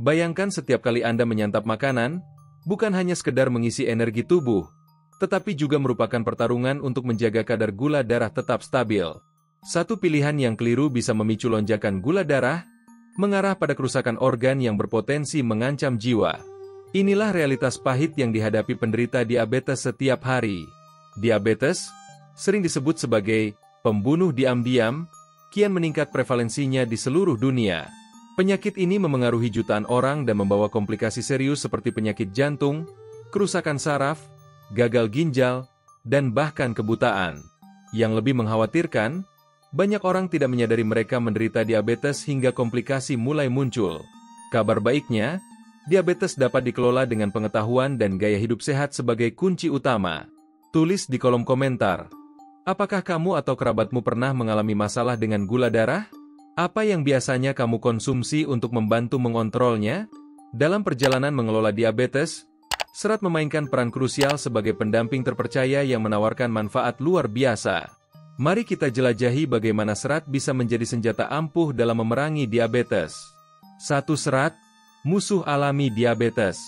Bayangkan setiap kali Anda menyantap makanan, bukan hanya sekedar mengisi energi tubuh, tetapi juga merupakan pertarungan untuk menjaga kadar gula darah tetap stabil. Satu pilihan yang keliru bisa memicu lonjakan gula darah, mengarah pada kerusakan organ yang berpotensi mengancam jiwa. Inilah realitas pahit yang dihadapi penderita diabetes setiap hari. Diabetes, sering disebut sebagai pembunuh diam-diam, kian meningkat prevalensinya di seluruh dunia. Penyakit ini memengaruhi jutaan orang dan membawa komplikasi serius seperti penyakit jantung, kerusakan saraf, gagal ginjal, dan bahkan kebutaan. Yang lebih mengkhawatirkan, banyak orang tidak menyadari mereka menderita diabetes hingga komplikasi mulai muncul. Kabar baiknya, diabetes dapat dikelola dengan pengetahuan dan gaya hidup sehat sebagai kunci utama. Tulis di kolom komentar, apakah kamu atau kerabatmu pernah mengalami masalah dengan gula darah? Apa yang biasanya kamu konsumsi untuk membantu mengontrolnya? Dalam perjalanan mengelola diabetes, serat memainkan peran krusial sebagai pendamping terpercaya yang menawarkan manfaat luar biasa. Mari kita jelajahi bagaimana serat bisa menjadi senjata ampuh dalam memerangi diabetes. 1. Serat, musuh alami diabetes.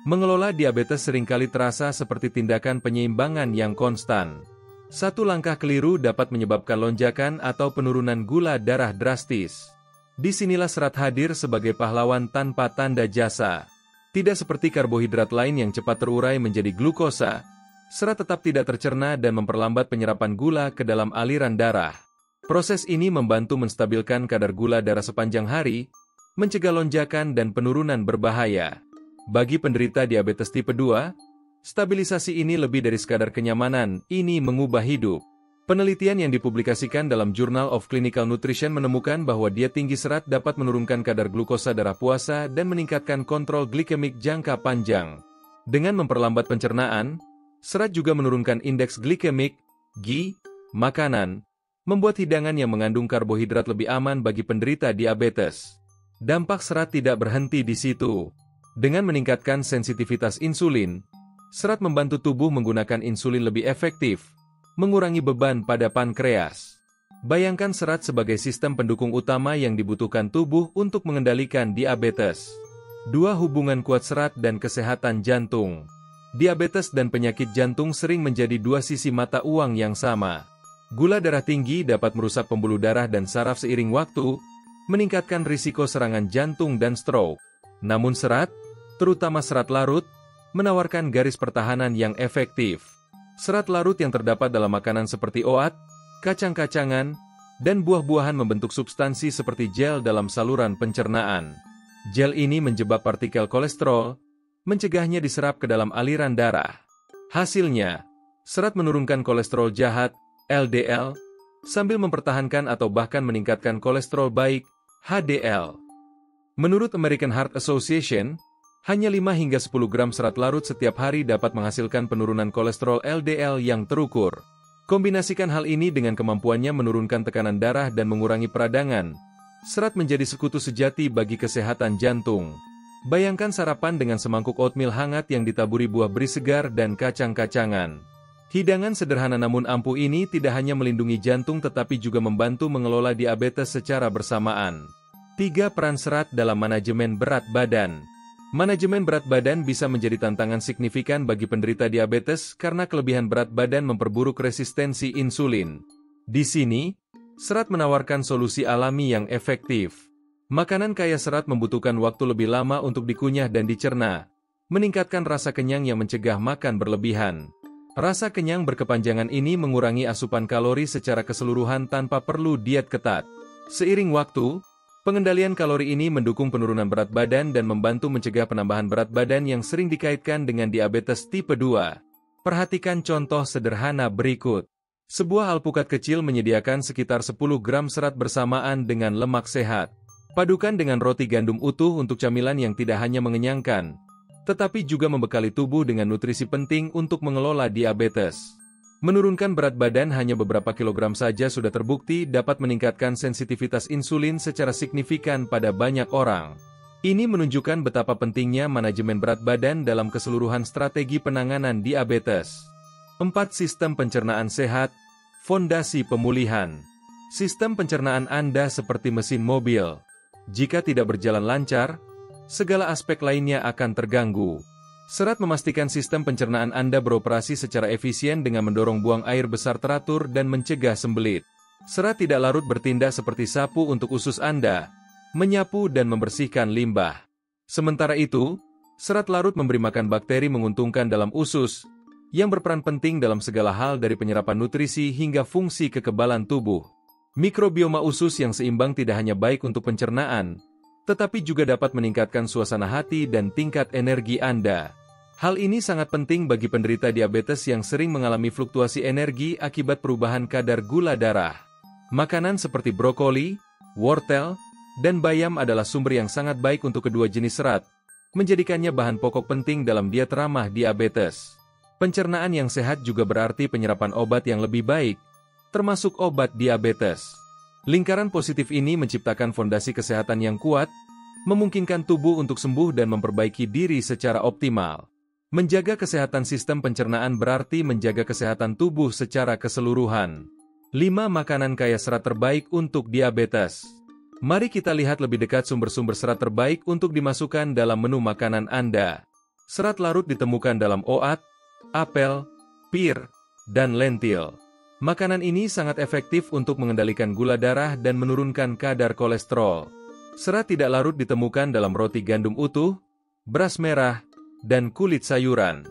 Mengelola diabetes seringkali terasa seperti tindakan penyeimbangan yang konstan. Satu langkah keliru dapat menyebabkan lonjakan atau penurunan gula darah drastis. Disinilah serat hadir sebagai pahlawan tanpa tanda jasa. Tidak seperti karbohidrat lain yang cepat terurai menjadi glukosa, serat tetap tidak tercerna dan memperlambat penyerapan gula ke dalam aliran darah. Proses ini membantu menstabilkan kadar gula darah sepanjang hari, mencegah lonjakan dan penurunan berbahaya. Bagi penderita diabetes tipe 2, stabilisasi ini lebih dari sekadar kenyamanan, ini mengubah hidup. Penelitian yang dipublikasikan dalam Journal of Clinical Nutrition menemukan bahwa diet tinggi serat dapat menurunkan kadar glukosa darah puasa dan meningkatkan kontrol glikemik jangka panjang. Dengan memperlambat pencernaan, serat juga menurunkan indeks glikemik, GI, makanan, membuat hidangan yang mengandung karbohidrat lebih aman bagi penderita diabetes. Dampak serat tidak berhenti di situ. Dengan meningkatkan sensitivitas insulin, serat membantu tubuh menggunakan insulin lebih efektif, mengurangi beban pada pankreas. Bayangkan serat sebagai sistem pendukung utama yang dibutuhkan tubuh untuk mengendalikan diabetes. 2. Hubungan kuat serat dan kesehatan jantung. Diabetes dan penyakit jantung sering menjadi dua sisi mata uang yang sama. Gula darah tinggi dapat merusak pembuluh darah dan saraf seiring waktu, meningkatkan risiko serangan jantung dan stroke. Namun serat, terutama serat larut, menawarkan garis pertahanan yang efektif. Serat larut yang terdapat dalam makanan seperti oat, kacang-kacangan, dan buah-buahan membentuk substansi seperti gel dalam saluran pencernaan. Gel ini menjebak partikel kolesterol, mencegahnya diserap ke dalam aliran darah. Hasilnya, serat menurunkan kolesterol jahat, LDL, sambil mempertahankan atau bahkan meningkatkan kolesterol baik, HDL. Menurut American Heart Association, hanya 5 hingga 10 gram serat larut setiap hari dapat menghasilkan penurunan kolesterol LDL yang terukur. Kombinasikan hal ini dengan kemampuannya menurunkan tekanan darah dan mengurangi peradangan. Serat menjadi sekutu sejati bagi kesehatan jantung. Bayangkan sarapan dengan semangkuk oatmeal hangat yang ditaburi buah beri segar dan kacang-kacangan. Hidangan sederhana namun ampuh ini tidak hanya melindungi jantung tetapi juga membantu mengelola diabetes secara bersamaan. 3. Peran serat dalam manajemen berat badan. Manajemen berat badan bisa menjadi tantangan signifikan bagi penderita diabetes karena kelebihan berat badan memperburuk resistensi insulin. Di sini, serat menawarkan solusi alami yang efektif. Makanan kaya serat membutuhkan waktu lebih lama untuk dikunyah dan dicerna, meningkatkan rasa kenyang yang mencegah makan berlebihan. Rasa kenyang berkepanjangan ini mengurangi asupan kalori secara keseluruhan tanpa perlu diet ketat. Seiring waktu, pengendalian kalori ini mendukung penurunan berat badan dan membantu mencegah penambahan berat badan yang sering dikaitkan dengan diabetes tipe 2. Perhatikan contoh sederhana berikut. Sebuah alpukat kecil menyediakan sekitar 10 gram serat bersamaan dengan lemak sehat. Padukan dengan roti gandum utuh untuk camilan yang tidak hanya mengenyangkan, tetapi juga membekali tubuh dengan nutrisi penting untuk mengelola diabetes. Menurunkan berat badan hanya beberapa kilogram saja sudah terbukti dapat meningkatkan sensitivitas insulin secara signifikan pada banyak orang. Ini menunjukkan betapa pentingnya manajemen berat badan dalam keseluruhan strategi penanganan diabetes. 4. Sistem pencernaan sehat, fondasi pemulihan. Sistem pencernaan Anda seperti mesin mobil. Jika tidak berjalan lancar, segala aspek lainnya akan terganggu. Serat memastikan sistem pencernaan Anda beroperasi secara efisien dengan mendorong buang air besar teratur dan mencegah sembelit. Serat tidak larut bertindak seperti sapu untuk usus Anda, menyapu dan membersihkan limbah. Sementara itu, serat larut memberi makan bakteri menguntungkan dalam usus, yang berperan penting dalam segala hal dari penyerapan nutrisi hingga fungsi kekebalan tubuh. Mikrobioma usus yang seimbang tidak hanya baik untuk pencernaan, tetapi juga dapat meningkatkan suasana hati dan tingkat energi Anda. Hal ini sangat penting bagi penderita diabetes yang sering mengalami fluktuasi energi akibat perubahan kadar gula darah. Makanan seperti brokoli, wortel, dan bayam adalah sumber yang sangat baik untuk kedua jenis serat, menjadikannya bahan pokok penting dalam diet ramah diabetes. Pencernaan yang sehat juga berarti penyerapan obat yang lebih baik, termasuk obat diabetes. Lingkaran positif ini menciptakan fondasi kesehatan yang kuat, memungkinkan tubuh untuk sembuh dan memperbaiki diri secara optimal. Menjaga kesehatan sistem pencernaan berarti menjaga kesehatan tubuh secara keseluruhan. 5 makanan kaya serat terbaik untuk diabetes. Mari kita lihat lebih dekat sumber-sumber serat terbaik untuk dimasukkan dalam menu makanan Anda. Serat larut ditemukan dalam oat, apel, pir, dan lentil. Makanan ini sangat efektif untuk mengendalikan gula darah dan menurunkan kadar kolesterol. Serat tidak larut ditemukan dalam roti gandum utuh, beras merah, dan kulit sayuran.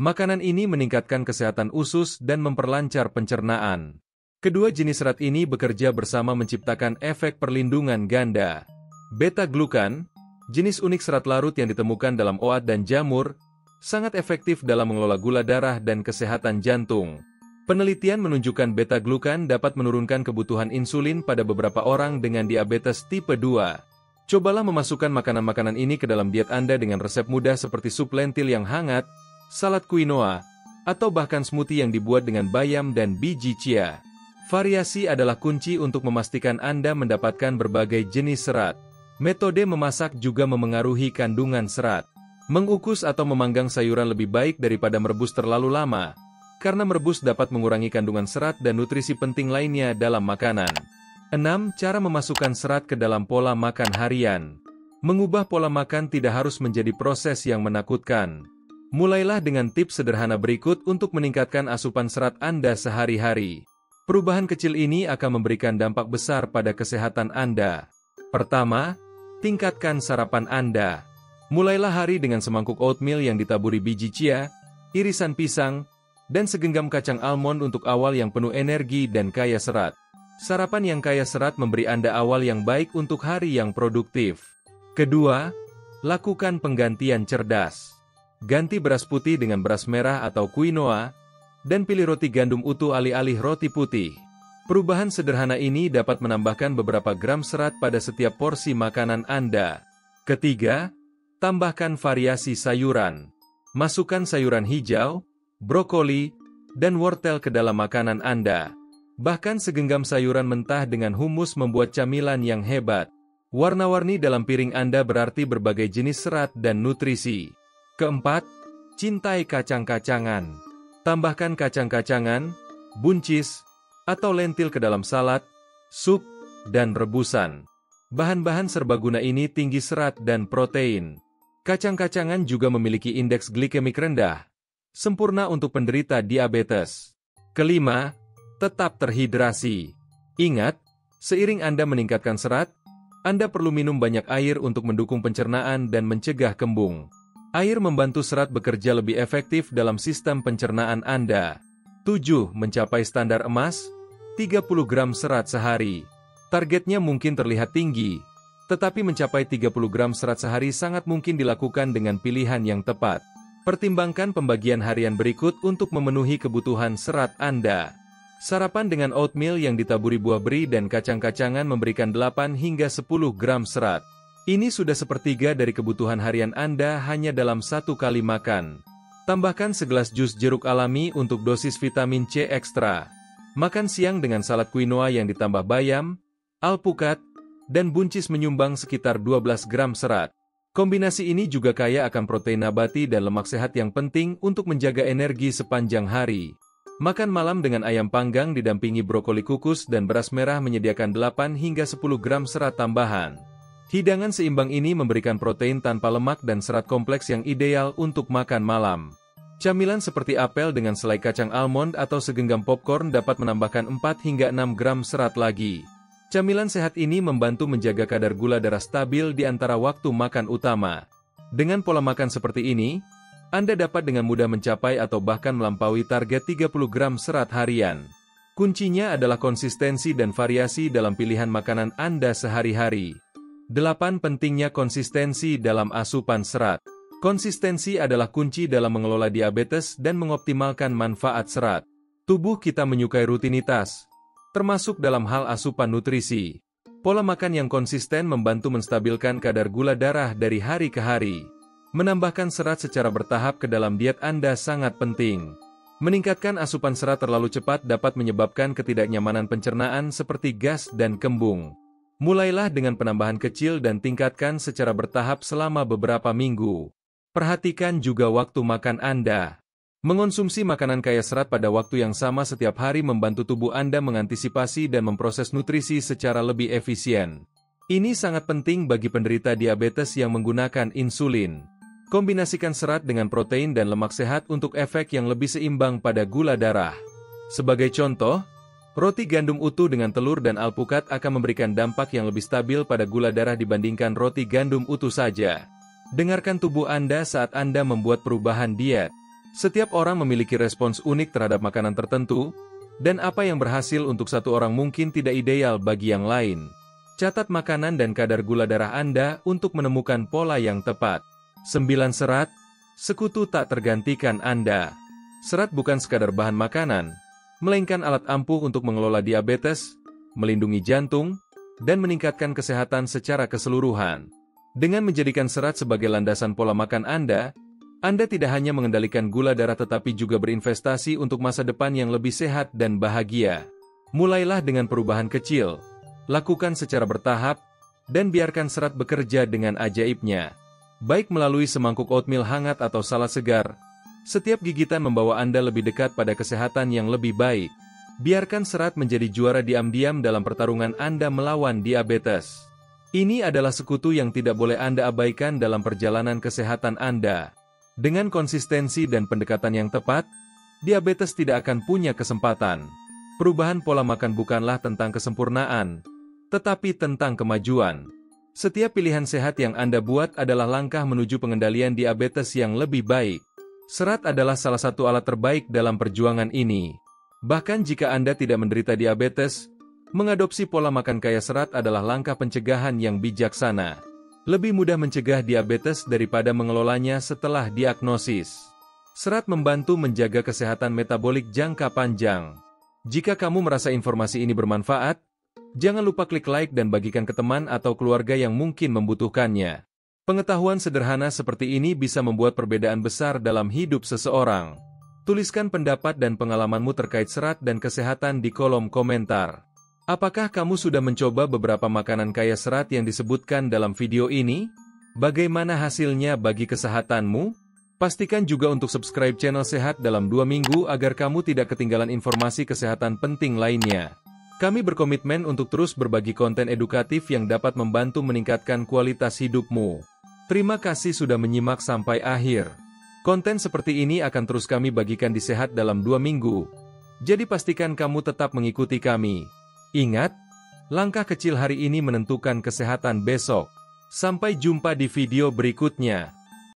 Makanan ini meningkatkan kesehatan usus dan memperlancar pencernaan. Kedua jenis serat ini bekerja bersama menciptakan efek perlindungan ganda. Beta-glukan, jenis unik serat larut yang ditemukan dalam oat dan jamur, sangat efektif dalam mengelola gula darah dan kesehatan jantung. Penelitian menunjukkan beta-glukan dapat menurunkan kebutuhan insulin pada beberapa orang dengan diabetes tipe 2. Cobalah memasukkan makanan-makanan ini ke dalam diet Anda dengan resep mudah seperti sup lentil yang hangat, salad quinoa, atau bahkan smoothie yang dibuat dengan bayam dan biji chia. Variasi adalah kunci untuk memastikan Anda mendapatkan berbagai jenis serat. Metode memasak juga memengaruhi kandungan serat. Mengukus atau memanggang sayuran lebih baik daripada merebus terlalu lama, karena merebus dapat mengurangi kandungan serat dan nutrisi penting lainnya dalam makanan. 6. Cara memasukkan serat ke dalam pola makan harian. Mengubah pola makan tidak harus menjadi proses yang menakutkan. Mulailah dengan tips sederhana berikut untuk meningkatkan asupan serat Anda sehari-hari. Perubahan kecil ini akan memberikan dampak besar pada kesehatan Anda. Pertama, tingkatkan sarapan Anda. Mulailah hari dengan semangkuk oatmeal yang ditaburi biji chia, irisan pisang, dan segenggam kacang almond untuk awal yang penuh energi dan kaya serat. Sarapan yang kaya serat memberi Anda awal yang baik untuk hari yang produktif. Kedua, lakukan penggantian cerdas. Ganti beras putih dengan beras merah atau quinoa, dan pilih roti gandum utuh alih-alih roti putih. Perubahan sederhana ini dapat menambahkan beberapa gram serat pada setiap porsi makanan Anda. Ketiga, tambahkan variasi sayuran. Masukkan sayuran hijau, brokoli, dan wortel ke dalam makanan Anda. Bahkan segenggam sayuran mentah dengan humus membuat camilan yang hebat. Warna-warni dalam piring Anda berarti berbagai jenis serat dan nutrisi. Keempat, cintai kacang-kacangan. Tambahkan kacang-kacangan, buncis, atau lentil ke dalam salad, sup, dan rebusan. Bahan-bahan serbaguna ini tinggi serat dan protein. Kacang-kacangan juga memiliki indeks glikemik rendah, sempurna untuk penderita diabetes. Kelima, tetap terhidrasi. Ingat, seiring Anda meningkatkan serat, Anda perlu minum banyak air untuk mendukung pencernaan dan mencegah kembung. Air membantu serat bekerja lebih efektif dalam sistem pencernaan Anda. 7. Mencapai standar emas, 30 gram serat sehari. Targetnya mungkin terlihat tinggi, tetapi mencapai 30 gram serat sehari sangat mungkin dilakukan dengan pilihan yang tepat. Pertimbangkan pembagian harian berikut untuk memenuhi kebutuhan serat Anda. Sarapan dengan oatmeal yang ditaburi buah beri dan kacang-kacangan memberikan 8 hingga 10 gram serat. Ini sudah sepertiga dari kebutuhan harian Anda hanya dalam satu kali makan. Tambahkan segelas jus jeruk alami untuk dosis vitamin C ekstra. Makan siang dengan salad quinoa yang ditambah bayam, alpukat, dan buncis menyumbang sekitar 12 gram serat. Kombinasi ini juga kaya akan protein nabati dan lemak sehat yang penting untuk menjaga energi sepanjang hari. Makan malam dengan ayam panggang didampingi brokoli kukus dan beras merah menyediakan 8 hingga 10 gram serat tambahan. Hidangan seimbang ini memberikan protein tanpa lemak dan serat kompleks yang ideal untuk makan malam. Camilan seperti apel dengan selai kacang almond atau segenggam popcorn dapat menambahkan 4 hingga 6 gram serat lagi. Camilan sehat ini membantu menjaga kadar gula darah stabil di antara waktu makan utama. Dengan pola makan seperti ini, Anda dapat dengan mudah mencapai atau bahkan melampaui target 30 gram serat harian. Kuncinya adalah konsistensi dan variasi dalam pilihan makanan Anda sehari-hari. 8. Pentingnya konsistensi dalam asupan serat. Konsistensi adalah kunci dalam mengelola diabetes dan mengoptimalkan manfaat serat. Tubuh kita menyukai rutinitas, termasuk dalam hal asupan nutrisi. Pola makan yang konsisten membantu menstabilkan kadar gula darah dari hari ke hari. Menambahkan serat secara bertahap ke dalam diet Anda sangat penting. Meningkatkan asupan serat terlalu cepat dapat menyebabkan ketidaknyamanan pencernaan seperti gas dan kembung. Mulailah dengan penambahan kecil dan tingkatkan secara bertahap selama beberapa minggu. Perhatikan juga waktu makan Anda. Mengonsumsi makanan kaya serat pada waktu yang sama setiap hari membantu tubuh Anda mengantisipasi dan memproses nutrisi secara lebih efisien. Ini sangat penting bagi penderita diabetes yang menggunakan insulin. Kombinasikan serat dengan protein dan lemak sehat untuk efek yang lebih seimbang pada gula darah. Sebagai contoh, roti gandum utuh dengan telur dan alpukat akan memberikan dampak yang lebih stabil pada gula darah dibandingkan roti gandum utuh saja. Dengarkan tubuh Anda saat Anda membuat perubahan diet. Setiap orang memiliki respons unik terhadap makanan tertentu, dan apa yang berhasil untuk satu orang mungkin tidak ideal bagi yang lain. Catat makanan dan kadar gula darah Anda untuk menemukan pola yang tepat. 9. Serat, sekutu tak tergantikan Anda. Serat bukan sekadar bahan makanan, melainkan alat ampuh untuk mengelola diabetes, melindungi jantung, dan meningkatkan kesehatan secara keseluruhan. Dengan menjadikan serat sebagai landasan pola makan Anda tidak hanya mengendalikan gula darah tetapi juga berinvestasi untuk masa depan yang lebih sehat dan bahagia. Mulailah dengan perubahan kecil, lakukan secara bertahap, dan biarkan serat bekerja dengan ajaibnya. Baik melalui semangkuk oatmeal hangat atau salad segar, setiap gigitan membawa Anda lebih dekat pada kesehatan yang lebih baik. Biarkan serat menjadi juara diam-diam dalam pertarungan Anda melawan diabetes. Ini adalah sekutu yang tidak boleh Anda abaikan dalam perjalanan kesehatan Anda. Dengan konsistensi dan pendekatan yang tepat, diabetes tidak akan punya kesempatan. Perubahan pola makan bukanlah tentang kesempurnaan, tetapi tentang kemajuan. Setiap pilihan sehat yang Anda buat adalah langkah menuju pengendalian diabetes yang lebih baik. Serat adalah salah satu alat terbaik dalam perjuangan ini. Bahkan jika Anda tidak menderita diabetes, mengadopsi pola makan kaya serat adalah langkah pencegahan yang bijaksana. Lebih mudah mencegah diabetes daripada mengelolanya setelah diagnosis. Serat membantu menjaga kesehatan metabolik jangka panjang. Jika kamu merasa informasi ini bermanfaat, jangan lupa klik like dan bagikan ke teman atau keluarga yang mungkin membutuhkannya. Pengetahuan sederhana seperti ini bisa membuat perbedaan besar dalam hidup seseorang. Tuliskan pendapat dan pengalamanmu terkait serat dan kesehatan di kolom komentar. Apakah kamu sudah mencoba beberapa makanan kaya serat yang disebutkan dalam video ini? Bagaimana hasilnya bagi kesehatanmu? Pastikan juga untuk subscribe channel Sehat dalam 2 minggu agar kamu tidak ketinggalan informasi kesehatan penting lainnya. Kami berkomitmen untuk terus berbagi konten edukatif yang dapat membantu meningkatkan kualitas hidupmu. Terima kasih sudah menyimak sampai akhir. Konten seperti ini akan terus kami bagikan di Sehat dalam 2 minggu. Jadi pastikan kamu tetap mengikuti kami. Ingat, langkah kecil hari ini menentukan kesehatan besok. Sampai jumpa di video berikutnya.